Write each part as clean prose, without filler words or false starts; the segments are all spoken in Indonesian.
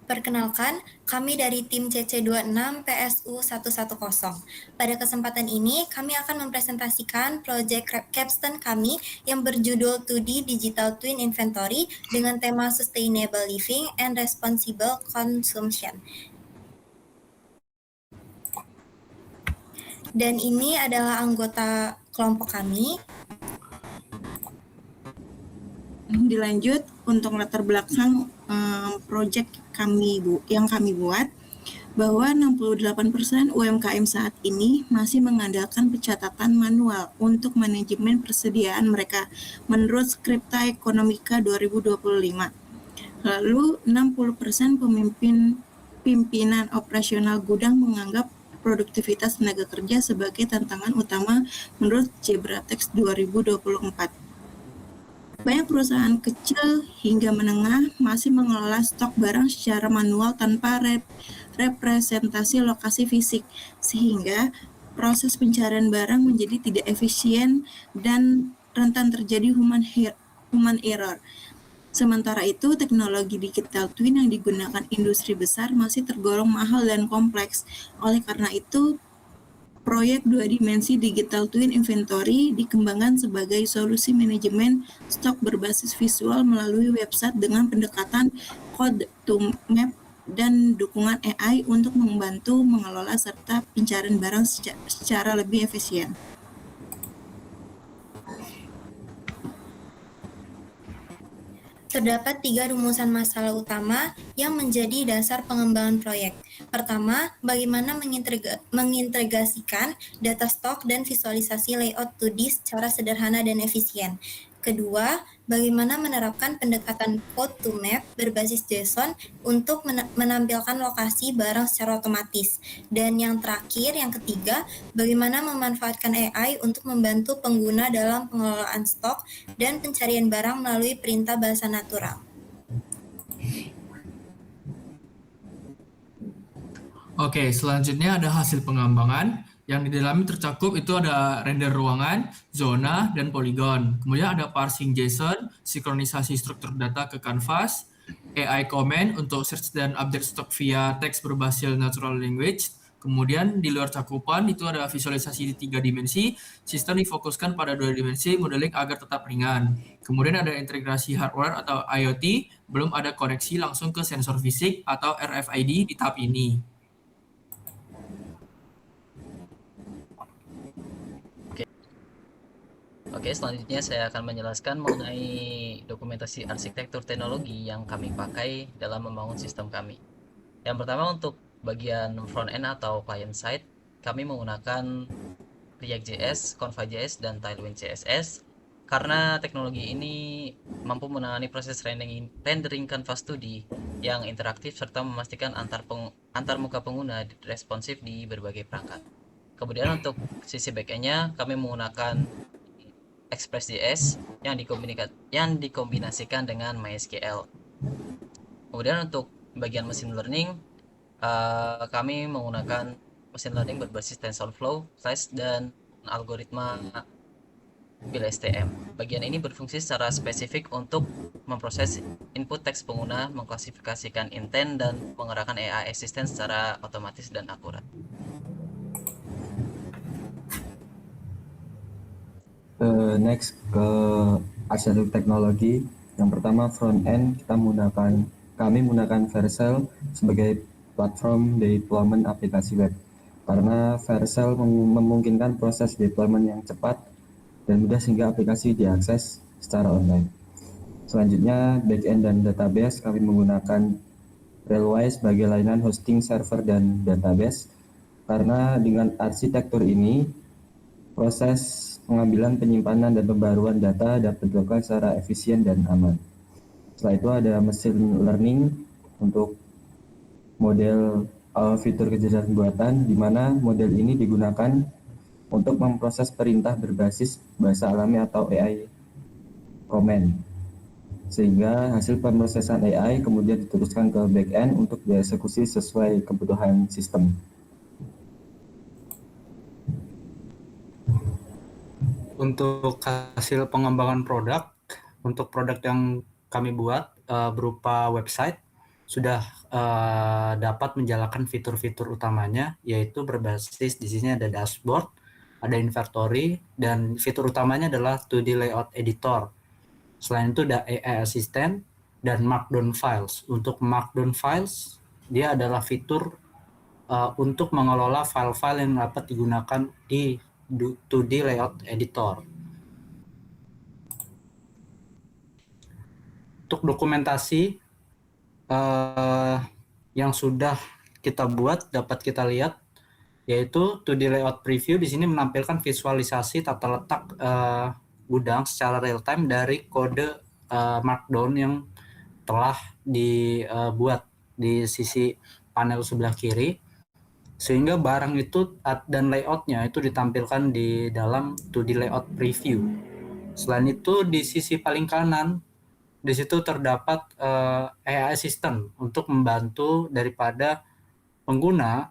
Perkenalkan, kami dari tim CC26 PSU 110. Pada kesempatan ini, kami akan mempresentasikan proyek capstone kami yang berjudul 2D Digital Twin Inventory dengan tema Sustainable Living and Responsible Consumption. Dan ini adalah anggota kelompok kami. Dilanjut untuk latar belakang proyek yang kami buat, bahwa 68% UMKM saat ini masih mengandalkan pencatatan manual untuk manajemen persediaan mereka menurut Skripta Ekonomika 2025. Lalu 60% pimpinan operasional gudang menganggap produktivitas tenaga kerja sebagai tantangan utama menurut Jebratex 2024. Banyak perusahaan kecil hingga menengah masih mengelola stok barang secara manual tanpa representasi lokasi fisik, sehingga proses pencarian barang menjadi tidak efisien dan rentan terjadi human error. Sementara itu, teknologi digital twin yang digunakan industri besar masih tergolong mahal dan kompleks. Oleh karena itu, proyek 2 dimensi Digital Twin Inventory dikembangkan sebagai solusi manajemen stok berbasis visual melalui website dengan pendekatan code to map dan dukungan AI untuk membantu mengelola serta pencarian barang secara lebih efisien. Terdapat 3 rumusan masalah utama yang menjadi dasar pengembangan proyek. Pertama, bagaimana mengintegrasikan data stok dan visualisasi layout 2D secara sederhana dan efisien. Kedua, bagaimana menerapkan pendekatan code to map berbasis JSON untuk menampilkan lokasi barang secara otomatis. Dan yang terakhir, yang ketiga, bagaimana memanfaatkan AI untuk membantu pengguna dalam pengelolaan stok dan pencarian barang melalui perintah bahasa natural. Oke, selanjutnya ada hasil pengembangan. Yang di dalamnya tercakup itu ada render ruangan, zona, dan poligon. Kemudian ada parsing JSON, sinkronisasi struktur data ke canvas, AI comment untuk search dan update stok via teks berbasis natural language. Kemudian di luar cakupan itu ada visualisasi di 3 dimensi, sistem difokuskan pada 2 dimensi, modeling agar tetap ringan. Kemudian ada integrasi hardware atau IoT, belum ada koneksi langsung ke sensor fisik atau RFID di tahap ini. Oke, selanjutnya saya akan menjelaskan mengenai dokumentasi arsitektur teknologi yang kami pakai dalam membangun sistem kami. Yang pertama, untuk bagian front end atau client side, kami menggunakan React.js, Confa.js, dan Tailwind CSS karena teknologi ini mampu menangani proses rendering canvas 2D yang interaktif serta memastikan antar muka pengguna responsif di berbagai perangkat. Kemudian untuk sisi backend-nya, kami menggunakan Express.js yang dikombinasikan dengan MySQL. Kemudian untuk bagian machine learning, kami menggunakan machine learning berbasis TensorFlow, Flash, dan algoritma BLSTM. Bagian ini berfungsi secara spesifik untuk memproses input teks pengguna, mengklasifikasikan intent, dan mengerahkan AI assistant secara otomatis dan akurat. Next ke arsitektur teknologi. Yang pertama front end, kami menggunakan Vercel sebagai platform deployment aplikasi web karena Vercel memungkinkan proses deployment yang cepat dan mudah sehingga aplikasi diakses secara online. Selanjutnya backend dan database, kami menggunakan Railway sebagai layanan hosting server dan database karena dengan arsitektur ini proses pengambilan, penyimpanan, dan pembaruan data dapat dilakukan secara efisien dan aman. Setelah itu ada machine learning untuk model fitur kecerdasan buatan, di mana model ini digunakan untuk memproses perintah berbasis bahasa alami atau AI command, sehingga hasil pemrosesan AI kemudian diteruskan ke backend untuk dieksekusi sesuai kebutuhan sistem. Untuk hasil pengembangan produk, untuk produk yang kami buat berupa website, sudah dapat menjalankan fitur-fitur utamanya, yaitu berbasis di sini ada dashboard, ada inventory, dan fitur utamanya adalah 2D layout editor. Selain itu ada AI assistant dan markdown files. Untuk markdown files, dia adalah fitur untuk mengelola file-file yang dapat digunakan di 2D layout editor. Untuk dokumentasi yang sudah kita buat dapat kita lihat, yaitu 2D layout preview di sini menampilkan visualisasi tata letak gudang secara real time dari kode markdown yang telah dibuat di sisi panel sebelah kiri, sehingga barang itu dan layoutnya itu ditampilkan di dalam 2D layout preview. Selain itu di sisi paling kanan di situ terdapat AI assistant untuk membantu daripada pengguna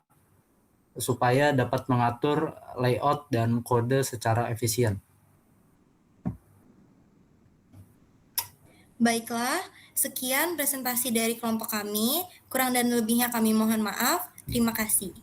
supaya dapat mengatur layout dan kode secara efisien. Baiklah, sekian presentasi dari kelompok kami. Kurang dan lebihnya kami mohon maaf. Terima kasih.